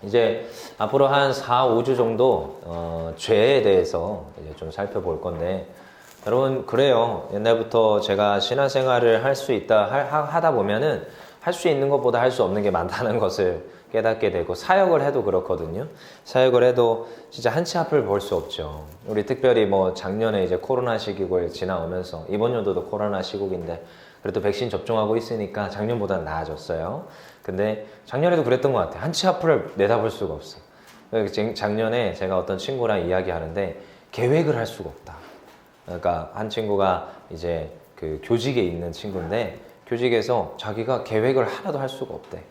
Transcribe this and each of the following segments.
이제 앞으로 한 4, 5주 정도 죄에 대해서 이제 좀 살펴볼 건데, 여러분 그래요. 옛날부터 제가 신앙생활을 할 수 있다 하다 보면은 할 수 있는 것보다 할 수 없는 게 많다는 것을 깨닫게 되고, 사역을 해도 그렇거든요. 사역을 해도 진짜 한 치 앞을 볼 수 없죠. 우리 특별히 뭐 작년에 이제 코로나 시국을 지나오면서, 이번 연도도 코로나 시국인데 그래도 백신 접종하고 있으니까 작년보다는 나아졌어요. 근데 작년에도 그랬던 것 같아요. 한 치 앞을 내다볼 수가 없어. 작년에 제가 어떤 친구랑 이야기하는데 계획을 할 수가 없다. 그러니까 한 친구가 이제 그 교직에 있는 친구인데, 교직에서 자기가 계획을 하나도 할 수가 없대.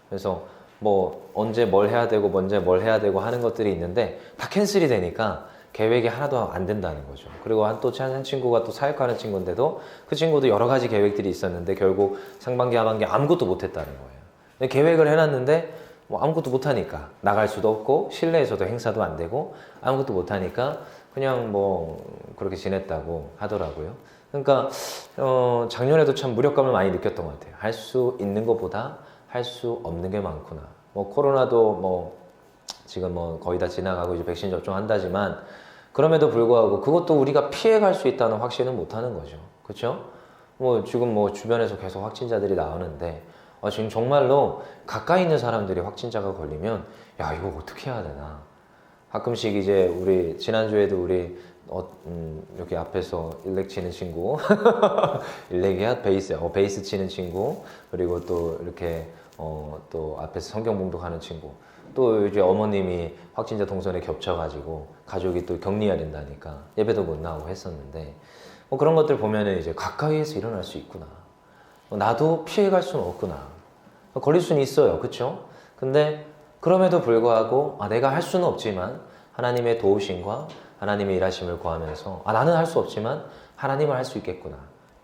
그래서 뭐 언제 뭘 해야 되고 언제 뭘 해야 되고 하는 것들이 있는데 다 캔슬이 되니까 계획이 하나도 안 된다는 거죠. 그리고 한 친구가 또 사역하는 친구인데도, 그 친구도 여러 가지 계획들이 있었는데 결국 상반기 하반기 아무것도 못 했다는 거예요. 계획을 해놨는데 뭐 아무것도 못 하니까, 나갈 수도 없고 실내에서도 행사도 안 되고 아무것도 못 하니까 그냥 뭐 그렇게 지냈다고 하더라고요. 그러니까 작년에도 참 무력감을 많이 느꼈던 것 같아요. 할 수 있는 것보다 할 수 없는 게 많구나. 뭐 코로나도 뭐 지금 뭐 거의 다 지나가고 이제 백신 접종한다지만, 그럼에도 불구하고 그것도 우리가 피해갈 수 있다는 확신은 못 하는 거죠. 그렇죠? 뭐 지금 뭐 주변에서 계속 확진자들이 나오는데, 지금 정말로 가까이 있는 사람들이 확진자가 걸리면 야, 이거 어떻게 해야 되나. 가끔씩 이제 우리 지난주에도 우리 여기 앞에서 일렉 치는 친구 일렉이야? 베이스 치는 친구, 그리고 또 이렇게 또 앞에서 성경 봉독하는 친구, 또 이제 어머님이 확진자 동선에 겹쳐가지고 가족이 또 격리해야 된다니까 예배도 못 나오고 했었는데, 뭐 그런 것들 보면은 이제 가까이에서 일어날 수 있구나. 나도 피해갈 수는 없구나. 걸릴 수는 있어요. 그쵸? 근데 그럼에도 불구하고 내가 할 수는 없지만 하나님의 도우심과 하나님의 일하심을 구하면서 나는 할 수 없지만 하나님은 할 수 있겠구나,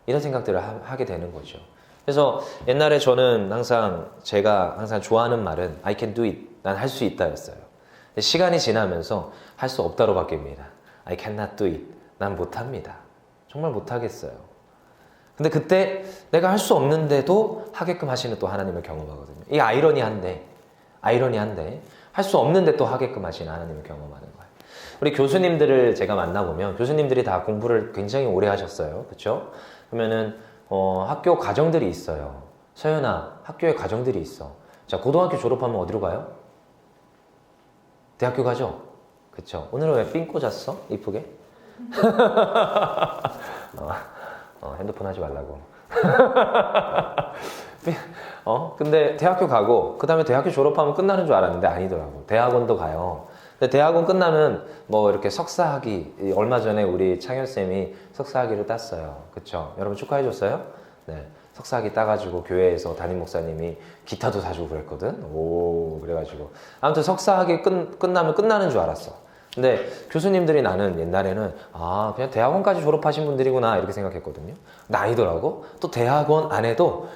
이런 생각들을 하게 되는 거죠. 그래서 옛날에 저는 제가 항상 좋아하는 말은 I can do it, 난 할 수 있다 였어요. 시간이 지나면서 할 수 없다로 바뀝니다. I cannot do it, 난 못합니다. 정말 못하겠어요. 근데 그때 내가 할 수 없는데도 하게끔 하시는 또 하나님을 경험하거든요. 이게 아이러니한데 할 수 없는데 또 하게끔 하시는 하나님을 경험하는 거예요. 우리 교수님들을 제가 만나보면, 교수님들이 다 공부를 굉장히 오래 하셨어요. 그렇죠? 그러면은 학교 과정들이 있어요. 서연아, 학교에 과정들이 있어. 자, 고등학교 졸업하면 어디로 가요? 대학교 가죠? 그쵸? 오늘은 왜 삥 꽂았어? 이쁘게? 핸드폰 하지 말라고. 근데 대학교 가고, 그 다음에 대학교 졸업하면 끝나는 줄 알았는데 아니더라고. 대학원도 가요. 근데 대학원 끝나면 뭐 이렇게 석사학위, 얼마 전에 우리 창현쌤이 석사학위를 땄어요. 그쵸? 여러분 축하해줬어요? 네. 석사학위 따가지고 교회에서 담임 목사님이 기타도 사주고 그랬거든? 그래가지고. 아무튼 석사학위 끝나면 끝나는 줄 알았어. 근데 교수님들이, 나는 옛날에는 그냥 대학원까지 졸업하신 분들이구나 이렇게 생각했거든요. 근데 아니더라고. 또 대학원 안에도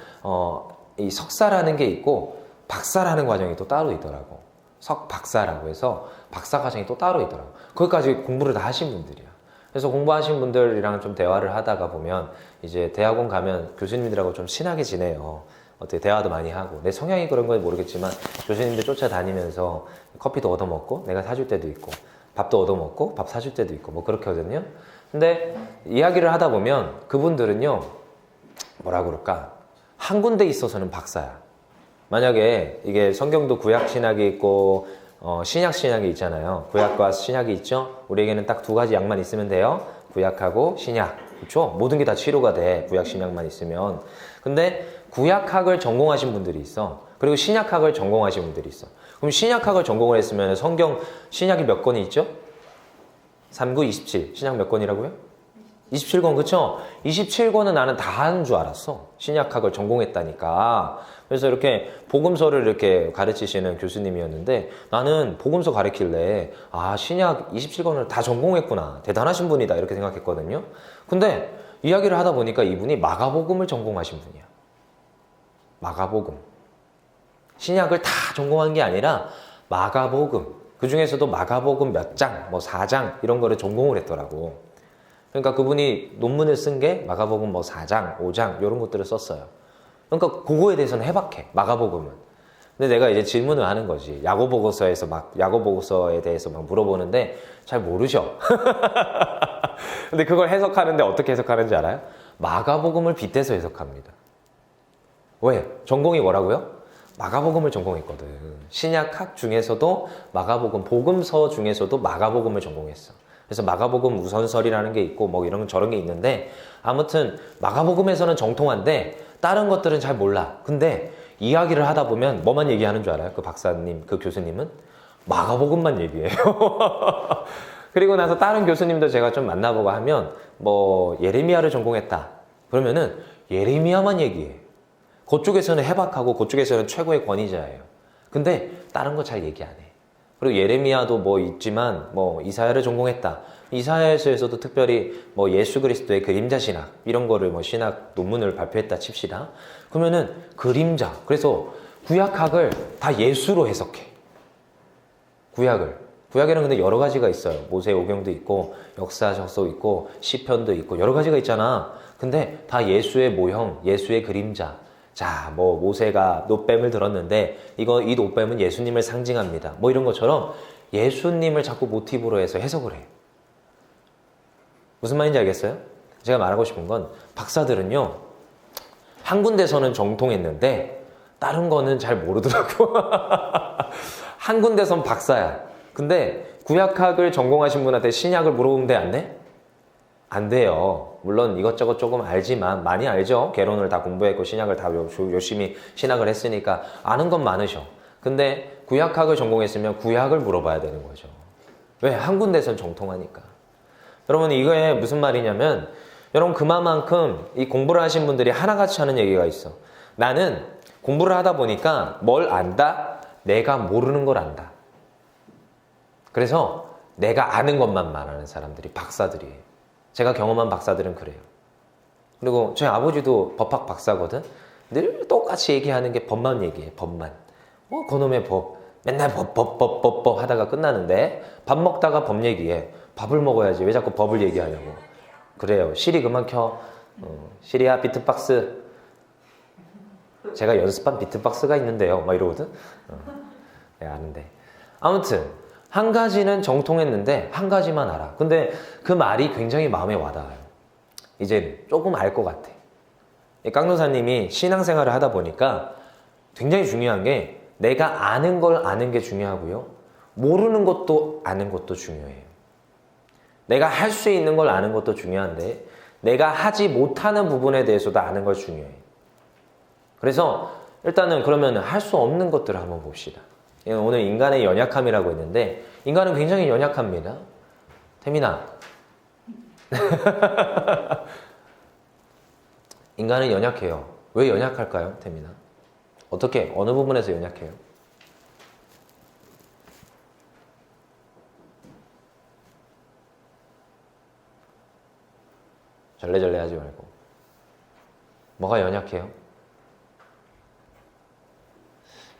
이 석사라는 게 있고 박사라는 과정이 또 따로 있더라고. 석박사라고 해서 박사 과정이 또 따로 있더라고. 거기까지 공부를 다 하신 분들이야. 그래서 공부하신 분들이랑 좀 대화를 하다가 보면, 이제 대학원 가면 교수님들하고 좀 친하게 지내요. 어떻게 대화도 많이 하고, 내 성향이 그런 건 모르겠지만 교수님들 쫓아다니면서 커피도 얻어먹고 내가 사줄 때도 있고, 밥도 얻어먹고 밥 사줄 때도 있고, 뭐 그렇게 하거든요. 근데 이야기를 하다 보면 그분들은요, 뭐라 그럴까, 한 군데 있어서는 박사야. 만약에 이게 성경도 구약 신약이 있고 신약 신약이 있잖아요. 구약과 신약이 있죠. 우리에게는 딱 두 가지 약만 있으면 돼요. 구약하고 신약. 그렇죠? 모든 게 다 치료가 돼, 구약 신약만 있으면. 근데 구약학을 전공하신 분들이 있어. 그리고 신약학을 전공하신 분들이 있어. 그럼 신약학을 전공을 했으면 성경 신약이 몇 권이 있죠? 39, 27. 신약 몇 권이라고요? 27권, 그쵸? 27권은 나는 다 하는 줄 알았어. 신약학을 전공했다니까. 그래서 이렇게 복음서를 이렇게 가르치시는 교수님이었는데, 나는 복음서 가르칠래 신약 27권을 다 전공했구나, 대단하신 분이다, 이렇게 생각했거든요. 근데 이야기를 하다 보니까 이분이 마가복음을 전공하신 분이야. 마가복음. 신약을 다 전공한 게 아니라 마가복음, 그 중에서도 마가복음 몇 장, 뭐 4장 이런 거를 전공을 했더라고. 그러니까 그분이 논문을 쓴 게 마가복음 뭐 4장, 5장 이런 것들을 썼어요. 그러니까 그거에 대해서는 해박해, 마가복음은. 근데 내가 이제 질문을 하는 거지. 야고보고서에 대해서 막 물어보는데 잘 모르셔. 근데 그걸 해석하는데 어떻게 해석하는지 알아요? 마가복음을 빗대서 해석합니다. 왜? 전공이 뭐라고요? 마가복음을 전공했거든. 신약학 중에서도 마가복음, 복음서 중에서도 마가복음을 전공했어. 그래서 마가복음 우선설이라는 게 있고 뭐 이런 저런 게 있는데 아무튼 마가복음에서는 정통한데 다른 것들은 잘 몰라. 근데 이야기를 하다 보면 뭐만 얘기하는 줄 알아요? 그 박사님, 그 교수님은 마가복음만 얘기해요. 그리고 나서 다른 교수님도 제가 좀 만나보고 하면 뭐 예레미야를 전공했다. 그러면은 예레미야만 얘기해. 그쪽에서는 해박하고 그쪽에서는 최고의 권위자예요. 근데 다른 거 잘 얘기 안 해. 그리고 예레미야도 뭐 있지만 뭐 이사야를 전공했다. 이사야에서도 특별히 뭐 예수 그리스도의 그림자 신학 이런 거를 뭐 신학 논문을 발표했다 칩시다. 그러면은 그림자. 그래서 구약학을 다 예수로 해석해. 구약에는 근데 여러 가지가 있어요. 모세오경도 있고 역사서도 있고 시편도 있고 여러 가지가 있잖아. 근데 다 예수의 모형, 예수의 그림자. 자, 뭐 모세가 놋뱀을 들었는데 이 놋뱀은 예수님을 상징합니다. 뭐 이런 것처럼 예수님을 자꾸 모티브로 해서 해석을 해. 무슨 말인지 알겠어요? 제가 말하고 싶은 건 박사들은요. 한 군데서는 정통했는데 다른 거는 잘 모르더라고. 한 군데선 박사야. 근데 구약학을 전공하신 분한테 신약을 물어보면 돼? 안 돼? 안 돼요. 물론 이것저것 조금 알지만 많이 알죠. 개론을 다 공부했고 신약을 다 열심히 신학을 했으니까 아는 건 많으셔. 근데 구약학을 전공했으면 구약을 물어봐야 되는 거죠. 왜? 한 군데선 정통하니까. 여러분 이거에 무슨 말이냐면 여러분 그만큼 이 공부를 하신 분들이 하나같이 하는 얘기가 있어. 나는 공부를 하다 보니까 뭘 안다? 내가 모르는 걸 안다. 그래서 내가 아는 것만 말하는 사람들이 박사들이에요. 제가 경험한 박사들은 그래요. 그리고 저희 아버지도 법학 박사거든. 늘 똑같이 얘기하는 게 법만 얘기해. 법만. 뭐 그놈의 법. 맨날 법 하다가 끝나는데 밥 먹다가 법 얘기해. 밥을 먹어야지. 왜 자꾸 법을 얘기하냐고. 그래요. 시리 그만 켜. 시리야 비트박스. 제가 연습한 비트박스가 있는데요. 막 이러거든. 네, 아는데. 아무튼 한 가지는 정통했는데 한 가지만 알아. 근데 그 말이 굉장히 마음에 와닿아요. 이제 조금 알 것 같아. 깡노사님이 신앙생활을 하다 보니까 굉장히 중요한 게 내가 아는 걸 아는 게 중요하고요. 모르는 것도 아는 것도 중요해요. 내가 할 수 있는 걸 아는 것도 중요한데 내가 하지 못하는 부분에 대해서도 아는 걸 중요해요. 그래서 일단은 그러면 할 수 없는 것들을 한번 봅시다. 오늘 인간의 연약함이라고 했는데 인간은 굉장히 연약합니다. 태민아. 인간은 연약해요. 왜 연약할까요, 태민아? 어떻게? 어느 부분에서 연약해요? 절레절레 하지 말고. 뭐가 연약해요?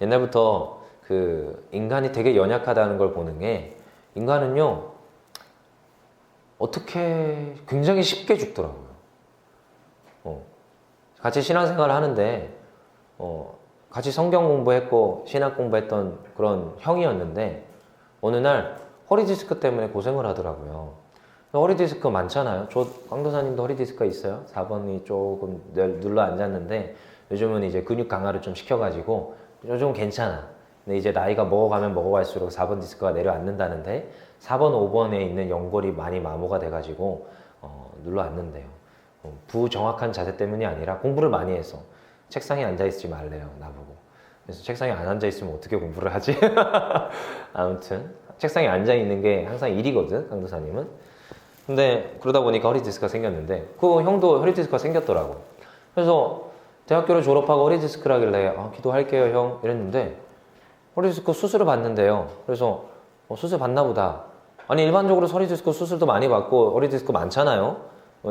옛날부터 그 인간이 되게 연약하다는 걸 보는 게 인간은요 어떻게 굉장히 쉽게 죽더라고요. 같이 신앙생활을 하는데 같이 성경 공부했고 신학 공부했던 그런 형이었는데 어느 날 허리 디스크 때문에 고생을 하더라고요. 허리 디스크 많잖아요. 저 강도사님도 허리 디스크가 있어요. 4번이 조금 눌러 앉았는데 요즘은 이제 근육 강화를 좀 시켜가지고 요즘 괜찮아. 근데 이제 나이가 먹어가면 먹어갈수록 4번 디스크가 내려앉는다는데 4번, 5번에 있는 연골이 많이 마모가 돼가지고 눌러 앉는데요. 부정확한 자세 때문이 아니라 공부를 많이 해서 책상에 앉아있지 말래요, 나보고. 그래서 책상에 안 앉아있으면 어떻게 공부를 하지? 아무튼 책상에 앉아있는 게 항상 일이거든, 강도사님은. 근데 그러다 보니까 허리 디스크가 생겼는데 그 형도 허리 디스크가 생겼더라고. 그래서 대학교를 졸업하고 허리 디스크라길래 기도할게요 형 이랬는데 허리 디스크 수술을 받는데요. 그래서 수술 받나 보다. 아니 일반적으로 허리 디스크 수술도 많이 받고 허리 디스크 많잖아요.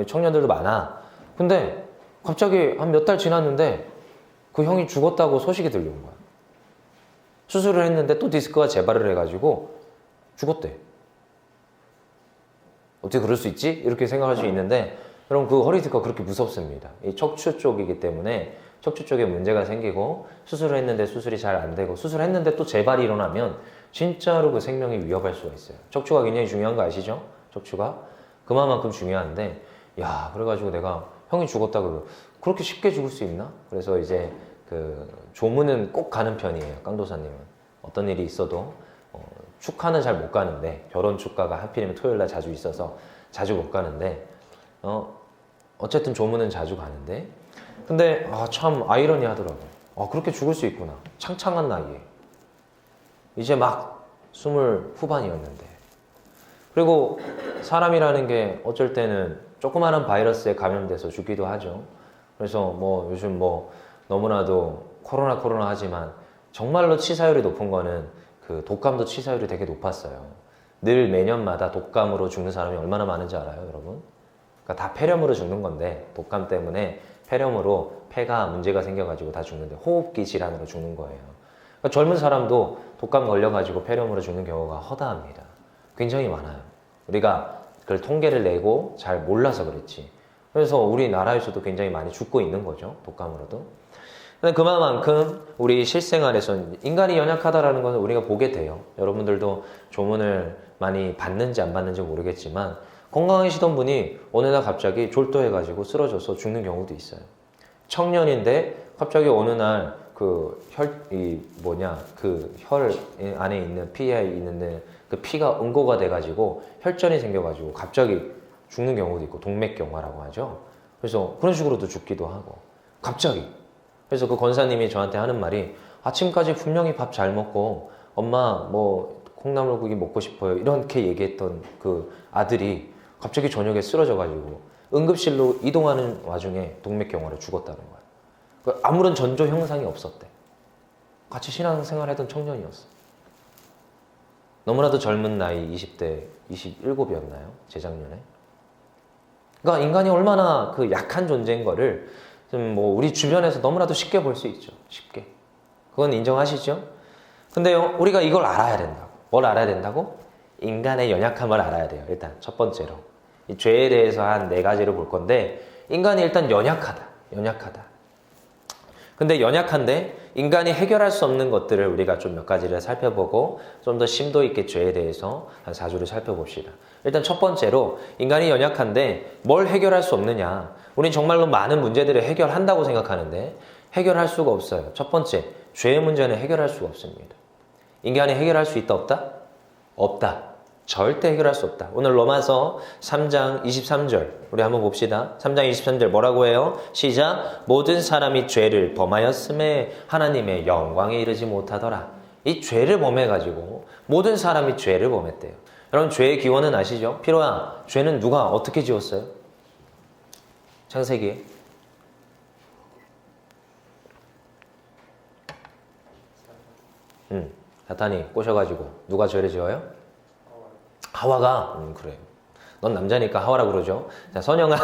청년들도 많아. 근데 갑자기 한 몇 달 지났는데 그 형이 죽었다고 소식이 들려온 거야. 수술을 했는데 또 디스크가 재발을 해가지고 죽었대. 어떻게 그럴 수 있지? 이렇게 생각할 수 있는데 여러분 그 허리 디스크가 그렇게 무섭습니다. 이 척추 쪽이기 때문에 척추 쪽에 문제가 생기고 수술을 했는데 수술이 잘 안 되고 수술했는데 또 재발이 일어나면 진짜로 그 생명이 위협할 수가 있어요. 척추가 굉장히 중요한 거 아시죠? 척추가 그만큼 중요한데 야 그래가지고 내가 형이 죽었다 그렇게 쉽게 죽을 수 있나? 그래서 이제 그 조문은 꼭 가는 편이에요. 깡도사님은 어떤 일이 있어도 축하는 잘 못 가는데 결혼 축가가 하필이면 토요일 날 자주 있어서 자주 못 가는데 어쨌든 조문은 자주 가는데 근데 참 아이러니하더라고. 그렇게 죽을 수 있구나. 창창한 나이에 이제 막 20 후반이었는데 그리고 사람이라는 게 어쩔 때는 조그마한 바이러스에 감염돼서 죽기도 하죠. 그래서 뭐 요즘 뭐 너무나도 코로나 하지만 정말로 치사율이 높은 거는 그 독감도 치사율이 되게 높았어요. 늘 매년마다 독감으로 죽는 사람이 얼마나 많은지 알아요, 여러분? 그러니까 다 폐렴으로 죽는 건데 독감 때문에 폐렴으로 폐가 문제가 생겨가지고 다 죽는데 호흡기 질환으로 죽는 거예요. 그러니까 젊은 사람도 독감 걸려가지고 폐렴으로 죽는 경우가 허다합니다. 굉장히 많아요. 우리가 그걸 통계를 내고 잘 몰라서 그랬지. 그래서 우리나라에서도 굉장히 많이 죽고 있는 거죠, 독감으로도. 근데 그만큼 우리 실생활에서 인간이 연약하다라는 것을 우리가 보게 돼요. 여러분들도 조문을 많이 받는지 안 받는지 모르겠지만 건강하시던 분이 어느 날 갑자기 졸도해가지고 쓰러져서 죽는 경우도 있어요. 청년인데 갑자기 어느 날 그 혈 안에 있는 피에 있는데 그 피가 응고가 돼가지고 혈전이 생겨가지고 갑자기 죽는 경우도 있고 동맥경화라고 하죠. 그래서 그런 식으로도 죽기도 하고 갑자기. 그래서 그 권사님이 저한테 하는 말이 아침까지 분명히 밥 잘 먹고 엄마 뭐 콩나물국이 먹고 싶어요 이렇게 얘기했던 그 아들이 갑자기 저녁에 쓰러져가지고 응급실로 이동하는 와중에 동맥경화로 죽었다는 거야. 아무런 전조 형상이 없었대. 같이 신앙생활 하던 청년이었어. 너무나도 젊은 나이 20대 27이었나요? 재작년에. 그러니까 인간이 얼마나 그 약한 존재인 거를 좀 뭐 우리 주변에서 너무나도 쉽게 볼 수 있죠. 쉽게. 그건 인정하시죠? 근데요, 우리가 이걸 알아야 된다고. 뭘 알아야 된다고? 인간의 연약함을 알아야 돼요. 일단 첫 번째로. 이 죄에 대해서 한 4가지를 볼 건데 인간이 일단 연약하다. 근데 연약한데 인간이 해결할 수 없는 것들을 우리가 좀 몇 가지를 살펴보고 좀 더 심도 있게 죄에 대해서 한 4주를 살펴봅시다. 일단 첫 번째로 인간이 연약한데 뭘 해결할 수 없느냐. 우린 정말로 많은 문제들을 해결한다고 생각하는데 해결할 수가 없어요. 첫 번째, 죄의 문제는 해결할 수가 없습니다. 인간이 해결할 수 있다 없다? 없다. 절대 해결할 수 없다. 오늘 로마서 3장 23절 우리 한번 봅시다. 3장 23절 뭐라고 해요? 시작. 모든 사람이 죄를 범하였음에 하나님의 영광에 이르지 못하더라. 이 죄를 범해가지고 모든 사람이 죄를 범했대요. 여러분 죄의 기원은 아시죠? 피로야, 죄는 누가 어떻게 지었어요? 창세기에 사탄이 꼬셔가지고 누가 죄를 지어요? 하와가. 그래요. 넌 남자니까 하와라 그러죠. 자, 선영아.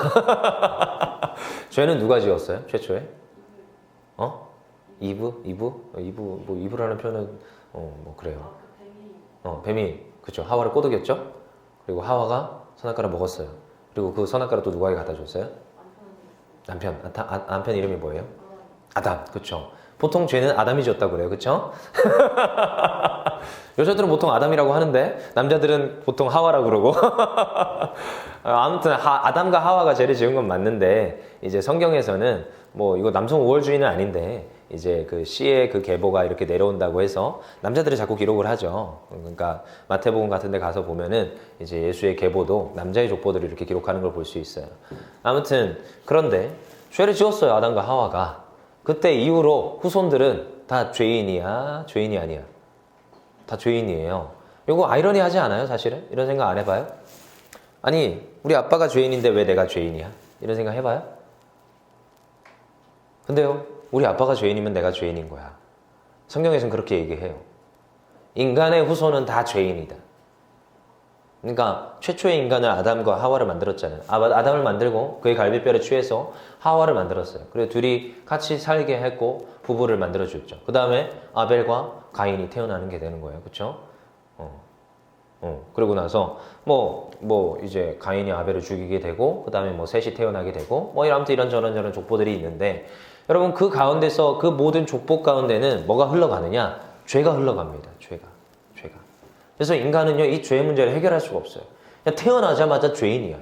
죄는 누가 지었어요? 최초에? 이브라는 표현은 뭐 그래요. 뱀이 그쵸. 하와를 꼬드겼죠. 그리고 하와가 선악과를 먹었어요. 그리고 그 선악과를 또 누구에게 갖다 줬어요? 남편 이름이 뭐예요? 아담. 그쵸. 보통 죄는 아담이 지었다고 그래요. 그쵸? 여자들은 보통 아담이라고 하는데 남자들은 보통 하와라고 그러고 아무튼 아담과 하와가 죄를 지은 건 맞는데 이제 성경에서는 뭐 이거 남성 우월주의는 아닌데 이제 그 씨의 그 계보가 이렇게 내려온다고 해서 남자들이 자꾸 기록을 하죠. 그러니까 마태복음 같은 데 가서 보면은 이제 예수의 계보도 남자의 족보들을 이렇게 기록하는 걸 볼 수 있어요. 아무튼 그런데 죄를 지었어요. 아담과 하와가. 그때 이후로 후손들은 다 죄인이야? 죄인이 아니야? 다 죄인이에요. 이거 아이러니하지 않아요, 사실은? 이런 생각 안 해봐요? 아니, 우리 아빠가 죄인인데 왜 내가 죄인이야? 이런 생각 해봐요? 근데요, 우리 아빠가 죄인이면 내가 죄인인 거야. 성경에서는 그렇게 얘기해요. 인간의 후손은 다 죄인이다. 그러니까 최초의 인간을 아담과 하와를 만들었잖아요. 아담을 만들고 그의 갈비뼈를 취해서 하와를 만들었어요. 그리고 둘이 같이 살게 했고 부부를 만들어줬죠. 그 다음에 아벨과 가인이 태어나는 게 되는 거예요. 그쵸? 그러고 나서 이제 가인이 아벨을 죽이게 되고 그 다음에 셋이 태어나게 되고 아무튼 이런저런 족보들이 있는데 여러분 그 가운데서 그 모든 족보 가운데는 뭐가 흘러가느냐? 죄가 흘러갑니다. 죄가. 그래서 인간은요, 이 죄의 문제를 해결할 수가 없어요. 그냥 태어나자마자 죄인이야.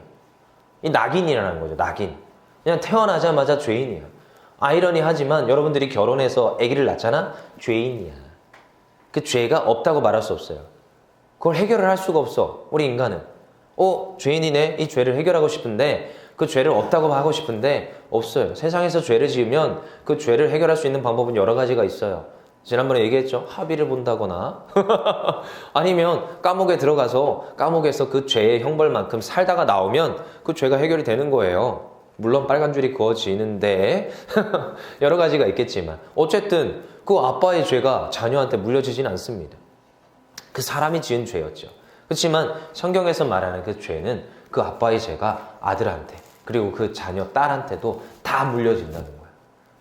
이 낙인이라는 거죠. 낙인. 그냥 태어나자마자 죄인이야. 아이러니하지만 여러분들이 결혼해서 아기를 낳잖아? 죄인이야. 그 죄가 없다고 말할 수 없어요. 그걸 해결을 할 수가 없어. 우리 인간은. 죄인이네. 이 죄를 해결하고 싶은데 그 죄를 없다고 하고 싶은데 없어요. 세상에서 죄를 지으면 그 죄를 해결할 수 있는 방법은 여러 가지가 있어요. 지난번에 얘기했죠. 합의를 본다거나 아니면 감옥에 들어가서 감옥에서 그 죄의 형벌만큼 살다가 나오면 그 죄가 해결이 되는 거예요. 물론 빨간 줄이 그어지는데 여러 가지가 있겠지만 어쨌든 그 아빠의 죄가 자녀한테 물려지진 않습니다. 그 사람이 지은 죄였죠. 그렇지만 성경에서 말하는 그 죄는 그 아빠의 죄가 아들한테 그리고 그 자녀 딸한테도 다 물려진다는 거예요.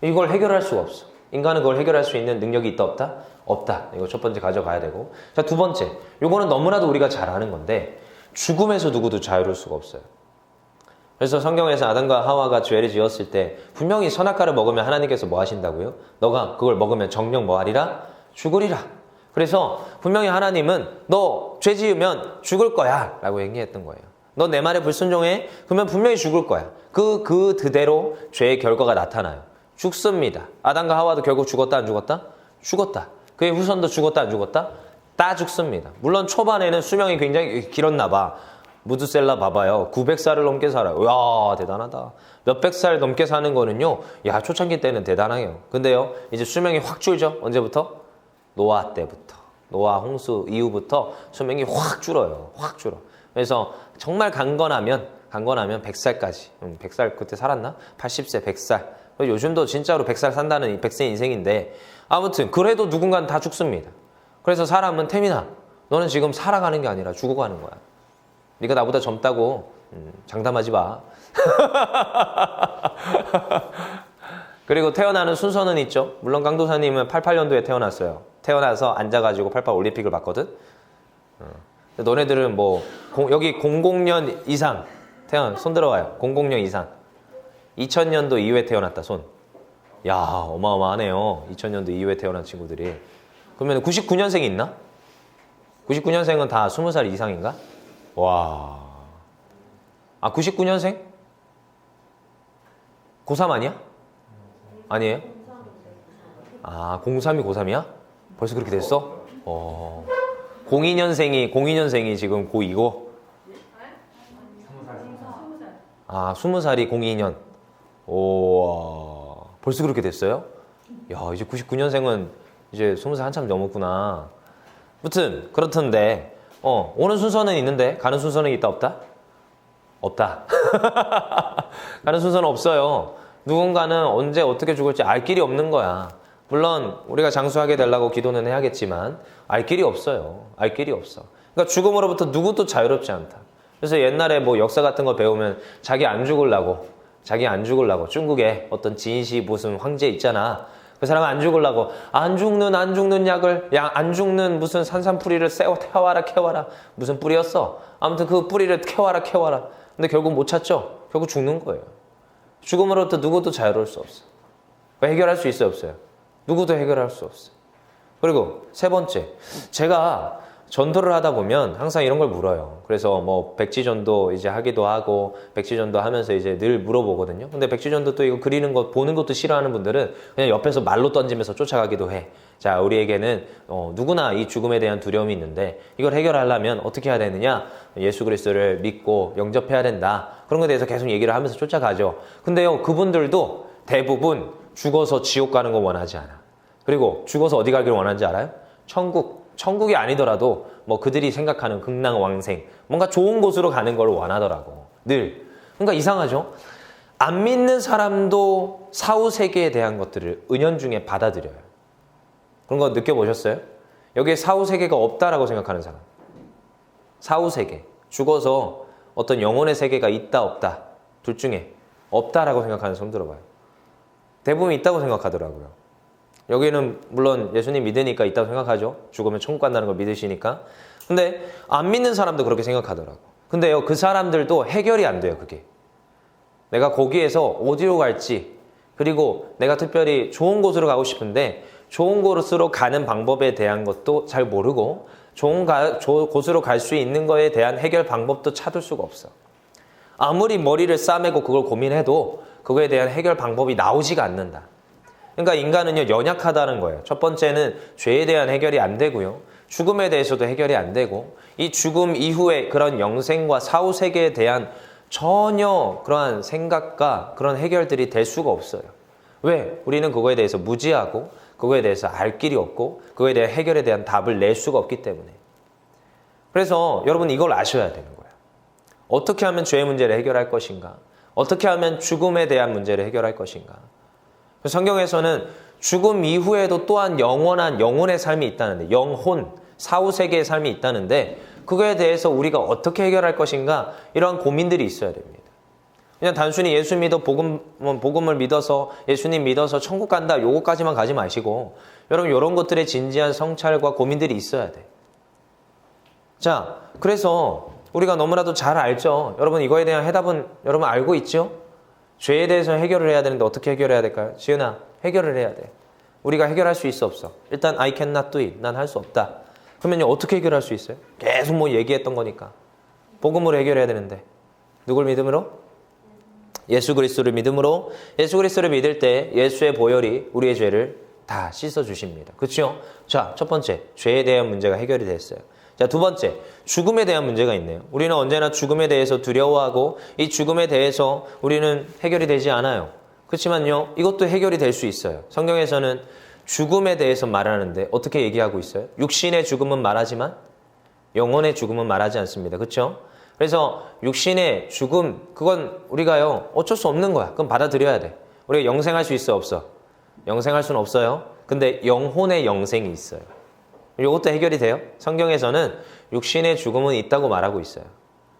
이걸 해결할 수가 없어. 인간은 그걸 해결할 수 있는 능력이 있다 없다? 없다. 이거 첫 번째 가져가야 되고. 자, 두 번째. 요거는 너무나도 우리가 잘 아는 건데 죽음에서 누구도 자유로울 수가 없어요. 그래서 성경에서 아담과 하와가 죄를 지었을 때 분명히 선악과를 먹으면 하나님께서 뭐 하신다고요? 너가 그걸 먹으면 정녕 뭐 하리라? 죽으리라. 그래서 분명히 하나님은 너 죄 지으면 죽을 거야 라고 얘기했던 거예요. 너 내 말에 불순종해? 그러면 분명히 죽을 거야. 그대로 죄의 결과가 나타나요. 죽습니다. 아담과 하와도 결국 죽었다 안 죽었다? 죽었다. 그의 후손도 죽었다 안 죽었다? 다 죽습니다. 물론 초반에는 수명이 굉장히 길었나 봐. 무드셀라 봐봐요. 900살을 넘게 살아요. 야 대단하다. 몇백 살 넘게 사는 거는요. 야 초창기 때는 대단해요. 근데요. 이제 수명이 확 줄죠. 언제부터? 노아 때부터. 노아 홍수 이후부터 수명이 확 줄어요. 확 줄어. 그래서 정말 강건하면 100살까지. 100살 그때 살았나? 80세 100살. 요즘도 진짜로 100살 산다는 100세 인생인데 아무튼 그래도 누군가는 다 죽습니다. 그래서 사람은 태민아 너는 지금 살아가는 게 아니라 죽어가는 거야. 네가 나보다 젊다고 장담하지 마. 그리고 태어나는 순서는 있죠. 물론 강도사님은 88년도에 태어났어요. 태어나서 앉아가지고 88 올림픽을 봤거든. 너네들은 뭐 여기 00년 이상 손 들어와요. 00년 이상 2000년도 이후에 태어났다 손. 야 어마어마하네요. 2000년도 이후에 태어난 친구들이. 그러면 99년생이 있나? 99년생은 다 20살 이상인가? 와. 99년생? 고3 아니야? 아니에요? 03이 고3이야? 벌써 그렇게 됐어? 02년생이 지금 고2고? 20살이 02년. 오, 벌써 그렇게 됐어요? 야, 이제 99년생은 이제 20살 한참 넘었구나. 아무튼 그렇던데 오는 순서는 있는데 가는 순서는 있다 없다? 없다. 가는 순서는 없어요. 누군가는 언제 어떻게 죽을지 알 길이 없는 거야. 물론 우리가 장수하게 되려고 기도는 해야겠지만 알 길이 없어요. 알 길이 없어. 그러니까 죽음으로부터 누구도 자유롭지 않다. 그래서 옛날에 뭐 역사 같은 거 배우면 자기 안 죽으려고 중국에 어떤 진시 무슨 황제 있잖아. 그 사람은 안 죽으려고 안 죽는 약을 안 죽는 무슨 산산뿌리를 캐와라 무슨 뿌리였어. 아무튼 그 뿌리를 캐와라 근데 결국 못 찾죠. 결국 죽는 거예요. 죽음으로부터 누구도 자유로울 수 없어. 해결할 수 있어요 없어요? 누구도 해결할 수 없어요. 그리고 세 번째, 제가 전도를 하다 보면 항상 이런 걸 물어요. 그래서 뭐 백지전도 이제 하기도 하고 백지전도 하면서 이제 늘 물어보거든요. 근데 백지전도 또 이거 그리는 거 보는 것도 싫어하는 분들은 그냥 옆에서 말로 던지면서 쫓아가기도 해. 자, 우리에게는 누구나 이 죽음에 대한 두려움이 있는데 이걸 해결하려면 어떻게 해야 되느냐? 예수 그리스도를 믿고 영접해야 된다. 그런 거에 대해서 계속 얘기를 하면서 쫓아가죠. 근데요, 그분들도 대부분 죽어서 지옥 가는 거 원하지 않아. 그리고 죽어서 어디 가길 원하는지 알아요? 천국이 아니더라도 뭐 그들이 생각하는 극락왕생 뭔가 좋은 곳으로 가는 걸 원하더라고 늘. 그러니까 이상하죠? 안 믿는 사람도 사후세계에 대한 것들을 은연중에 받아들여요. 그런 거 느껴보셨어요? 여기에 사후세계가 없다라고 생각하는 사람, 사후세계, 죽어서 어떤 영혼의 세계가 있다 없다 둘 중에 없다라고 생각하는 사람 들어봐요. 대부분 있다고 생각하더라고요. 여기는 물론 예수님 믿으니까 있다고 생각하죠. 죽으면 천국 간다는 걸 믿으시니까. 근데 안 믿는 사람도 그렇게 생각하더라고. 근데요, 그 사람들도 해결이 안 돼요. 그게 내가 거기에서 어디로 갈지 그리고 내가 특별히 좋은 곳으로 가고 싶은데 좋은 곳으로 가는 방법에 대한 것도 잘 모르고 좋은 곳으로 갈 수 있는 거에 대한 해결 방법도 찾을 수가 없어. 아무리 머리를 싸매고 그걸 고민해도 그거에 대한 해결 방법이 나오지가 않는다. 그러니까 인간은요, 연약하다는 거예요. 첫 번째는 죄에 대한 해결이 안 되고요. 죽음에 대해서도 해결이 안 되고, 이 죽음 이후에 그런 영생과 사후세계에 대한 전혀 그러한 생각과 그런 해결들이 될 수가 없어요. 왜? 우리는 그거에 대해서 무지하고 그거에 대해서 알 길이 없고 그거에 대한 해결에 대한 답을 낼 수가 없기 때문에. 그래서 여러분 이걸 아셔야 되는 거예요. 어떻게 하면 죄의 문제를 해결할 것인가? 어떻게 하면 죽음에 대한 문제를 해결할 것인가? 성경에서는 죽음 이후에도 또한 영원한 영혼의 삶이 있다는데, 영혼, 사후세계의 삶이 있다는데 그거에 대해서 우리가 어떻게 해결할 것인가, 이러한 고민들이 있어야 됩니다. 그냥 단순히 예수 믿어 복음을 믿어서 예수님 믿어서 천국 간다 요거까지만 가지 마시고 여러분 이런 것들의 진지한 성찰과 고민들이 있어야 돼. 자, 그래서 우리가 너무나도 잘 알죠. 여러분 이거에 대한 해답은 여러분 알고 있죠? 죄에 대해서 해결을 해야 되는데 어떻게 해결해야 될까요? 지은아, 해결을 해야 돼. 우리가 해결할 수 있어 없어? 일단 I cannot do it. 난 할 수 없다. 그러면요 어떻게 해결할 수 있어요? 계속 뭐 얘기했던 거니까. 복음으로 해결해야 되는데. 누굴 믿음으로? 예수 그리스도를 믿음으로. 예수 그리스도를 믿을 때 예수의 보혈이 우리의 죄를 다 씻어주십니다. 그렇죠? 자, 첫 번째, 죄에 대한 문제가 해결이 됐어요. 자, 두 번째, 죽음에 대한 문제가 있네요. 우리는 언제나 죽음에 대해서 두려워하고 이 죽음에 대해서 우리는 해결이 되지 않아요. 그렇지만요, 이것도 해결이 될 수 있어요. 성경에서는 죽음에 대해서 말하는데 어떻게 얘기하고 있어요? 육신의 죽음은 말하지만 영혼의 죽음은 말하지 않습니다. 그렇죠? 그래서 육신의 죽음, 그건 우리가요 어쩔 수 없는 거야. 그건 받아들여야 돼. 우리가 영생할 수 있어 없어? 영생할 수는 없어요. 근데 영혼의 영생이 있어요. 이것도 해결이 돼요. 성경에서는 육신의 죽음은 있다고 말하고 있어요.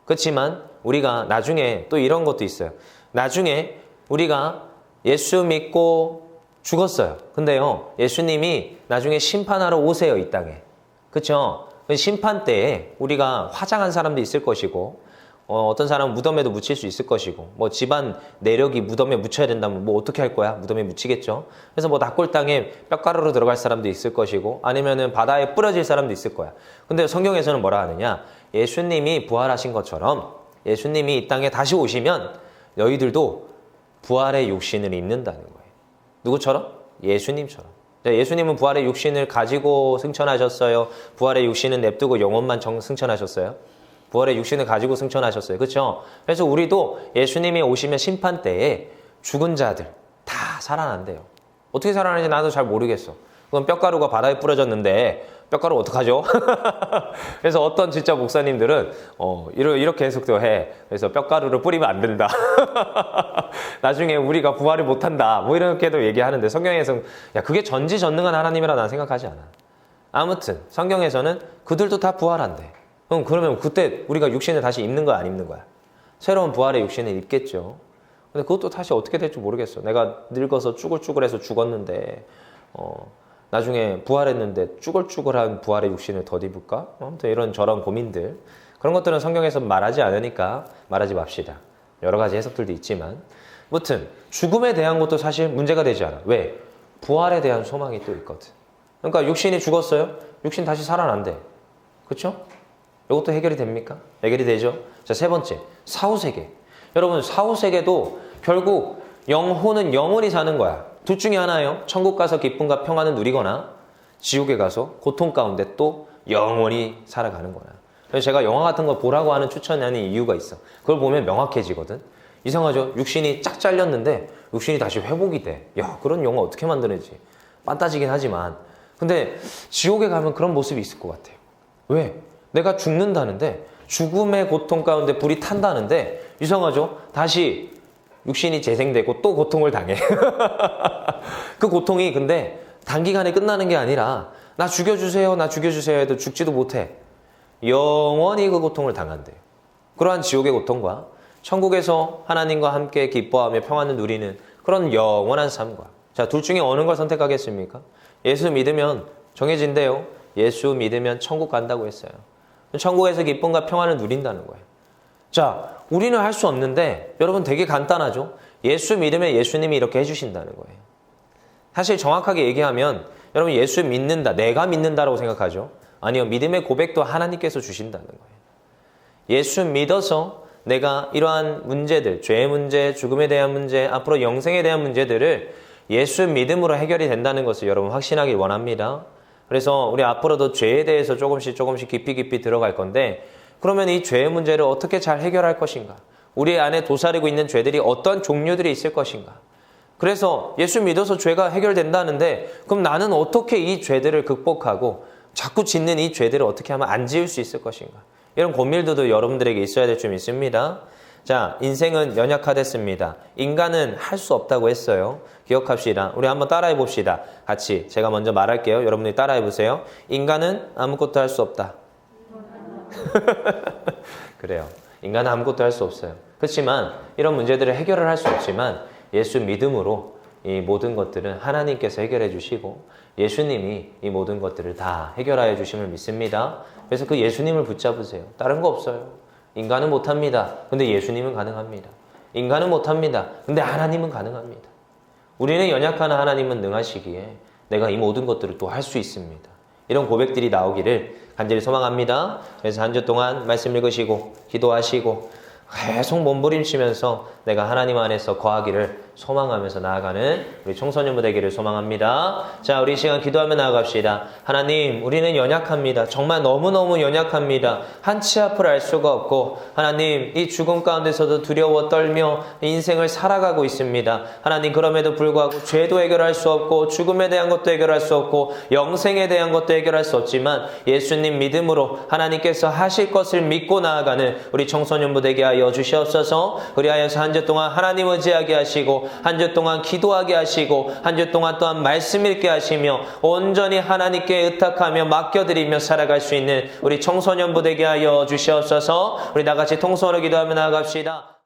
그렇지만 우리가 나중에 또 이런 것도 있어요. 나중에 우리가 예수 믿고 죽었어요. 근데요, 예수님이 나중에 심판하러 오세요, 이 땅에. 그렇죠? 심판 때에 우리가 화장한 사람도 있을 것이고, 어떤 사람은 무덤에도 묻힐 수 있을 것이고, 뭐 집안 내력이 무덤에 묻혀야 된다면 뭐 어떻게 할 거야? 무덤에 묻히겠죠. 그래서 뭐 낙골 땅에 뼈가루로 들어갈 사람도 있을 것이고, 아니면은 바다에 뿌려질 사람도 있을 거야. 근데 성경에서는 뭐라 하느냐? 예수님이 부활하신 것처럼 예수님이 이 땅에 다시 오시면 너희들도 부활의 육신을 입는다는 거예요. 누구처럼? 예수님처럼. 예수님은 부활의 육신을 가지고 승천하셨어요? 부활의 육신은 냅두고 영혼만 승천하셨어요? 부활의 육신을 가지고 승천하셨어요. 그렇죠? 그래서 우리도 예수님이 오시면 심판 때에 죽은 자들 다 살아난대요. 어떻게 살아나는지 나도 잘 모르겠어. 그건 뼈가루가 바다에 뿌려졌는데 뼈가루 어떡하죠? 그래서 어떤 진짜 목사님들은 이렇게 해석도 해. 그래서 뼈가루를 뿌리면 안 된다. 나중에 우리가 부활을 못한다. 뭐 이렇게도 얘기하는데 성경에서는 야, 그게 전지전능한 하나님이라 난 생각하지 않아. 아무튼 성경에서는 그들도 다 부활한대. 그러면 그때 우리가 육신을 다시 입는 거야, 안 입는 거야? 새로운 부활의 육신을 입겠죠. 근데 그것도 다시 어떻게 될지 모르겠어. 내가 늙어서 쭈글쭈글해서 죽었는데 나중에 부활했는데 쭈글쭈글한 부활의 육신을 덧입을까? 아무튼 이런 저런 고민들, 그런 것들은 성경에서 말하지 않으니까 말하지 맙시다. 여러 가지 해석들도 있지만 아무튼 죽음에 대한 것도 사실 문제가 되지 않아. 왜? 부활에 대한 소망이 또 있거든. 그러니까 육신이 죽었어요? 육신 다시 살아난대. 그렇죠? 이것도 해결이 됩니까? 해결이 되죠. 자, 세 번째, 사후세계. 여러분, 사후세계도 결국 영혼은 영원히 사는 거야. 둘 중에 하나예요. 천국 가서 기쁨과 평안을 누리거나 지옥에 가서 고통 가운데 또 영원히 살아가는 거야. 그래서 제가 영화 같은 거 보라고 하는 추천하는 이유가 있어. 그걸 보면 명확해지거든. 이상하죠? 육신이 쫙 잘렸는데 육신이 다시 회복이 돼. 야, 그런 영화 어떻게 만드는지 빤따지긴 하지만, 근데 지옥에 가면 그런 모습이 있을 것 같아요. 왜? 내가 죽는다는데, 죽음의 고통 가운데 불이 탄다는데 이상하죠? 다시 육신이 재생되고 또 고통을 당해. 그 고통이 근데 단기간에 끝나는 게 아니라 나 죽여주세요, 나 죽여주세요 해도 죽지도 못해. 영원히 그 고통을 당한대요. 그러한 지옥의 고통과 천국에서 하나님과 함께 기뻐하며 평안을 누리는 그런 영원한 삶과, 자, 둘 중에 어느 걸 선택하겠습니까? 예수 믿으면 정해진대요. 예수 믿으면 천국 간다고 했어요. 천국에서 기쁨과 평안을 누린다는 거예요. 자, 우리는 할 수 없는데 여러분 되게 간단하죠? 예수 믿으면 예수님이 이렇게 해주신다는 거예요. 사실 정확하게 얘기하면 여러분 예수 믿는다, 내가 믿는다라고 생각하죠. 아니요, 믿음의 고백도 하나님께서 주신다는 거예요. 예수 믿어서 내가 이러한 문제들, 죄의 문제, 죽음에 대한 문제, 앞으로 영생에 대한 문제들을 예수 믿음으로 해결이 된다는 것을 여러분 확신하길 원합니다. 그래서 우리 앞으로도 죄에 대해서 조금씩 깊이 들어갈 건데, 그러면 이 죄의 문제를 어떻게 잘 해결할 것인가? 우리 안에 도사리고 있는 죄들이 어떤 종류들이 있을 것인가? 그래서 예수 믿어서 죄가 해결된다는데, 그럼 나는 어떻게 이 죄들을 극복하고 자꾸 짓는 이 죄들을 어떻게 하면 안 지을 수 있을 것인가? 이런 고민들도 여러분들에게 있어야 될 점 있습니다. 자, 인생은 연약하댔습니다. 인간은 할 수 없다고 했어요. 기억합시다. 우리 한번 따라해 봅시다. 같이 제가 먼저 말할게요. 여러분들이 따라해 보세요. 인간은 아무것도 할 수 없다. 그래요. 인간은 아무것도 할 수 없어요. 그렇지만 이런 문제들을 해결을 할 수 없지만 예수 믿음으로 이 모든 것들은 하나님께서 해결해 주시고 예수님이 이 모든 것들을 다 해결하여 주심을 믿습니다. 그래서 그 예수님을 붙잡으세요. 다른 거 없어요. 인간은 못합니다. 근데 예수님은 가능합니다. 인간은 못합니다. 근데 하나님은 가능합니다. 우리는 연약한 하나님은 능하시기에 내가 이 모든 것들을 또 할 수 있습니다. 이런 고백들이 나오기를 간절히 소망합니다. 그래서 한 주 동안 말씀 읽으시고 기도하시고 계속 몸부림치면서 내가 하나님 안에서 거하기를 소망하면서 나아가는 우리 청소년부 되기를 소망합니다. 자, 우리 이 시간 기도하며 나아갑시다. 하나님, 우리는 연약합니다. 정말 너무너무 연약합니다. 한치 앞을 알 수가 없고 하나님, 이 죽음 가운데서도 두려워 떨며 인생을 살아가고 있습니다. 하나님, 그럼에도 불구하고 죄도 해결할 수 없고 죽음에 대한 것도 해결할 수 없고 영생에 대한 것도 해결할 수 없지만 예수님 믿음으로 하나님께서 하실 것을 믿고 나아가는 우리 청소년부 되게 하여 주시옵소서. 그리하여서 한 주 동안 하나님 의지하게 하시고 한 주 동안 기도하게 하시고 한 주 동안 또한 말씀 읽게 하시며 온전히 하나님께 의탁하며 맡겨드리며 살아갈 수 있는 우리 청소년부 되게 하여 주시옵소서. 우리 다같이 통성으로 기도하며 나아갑시다.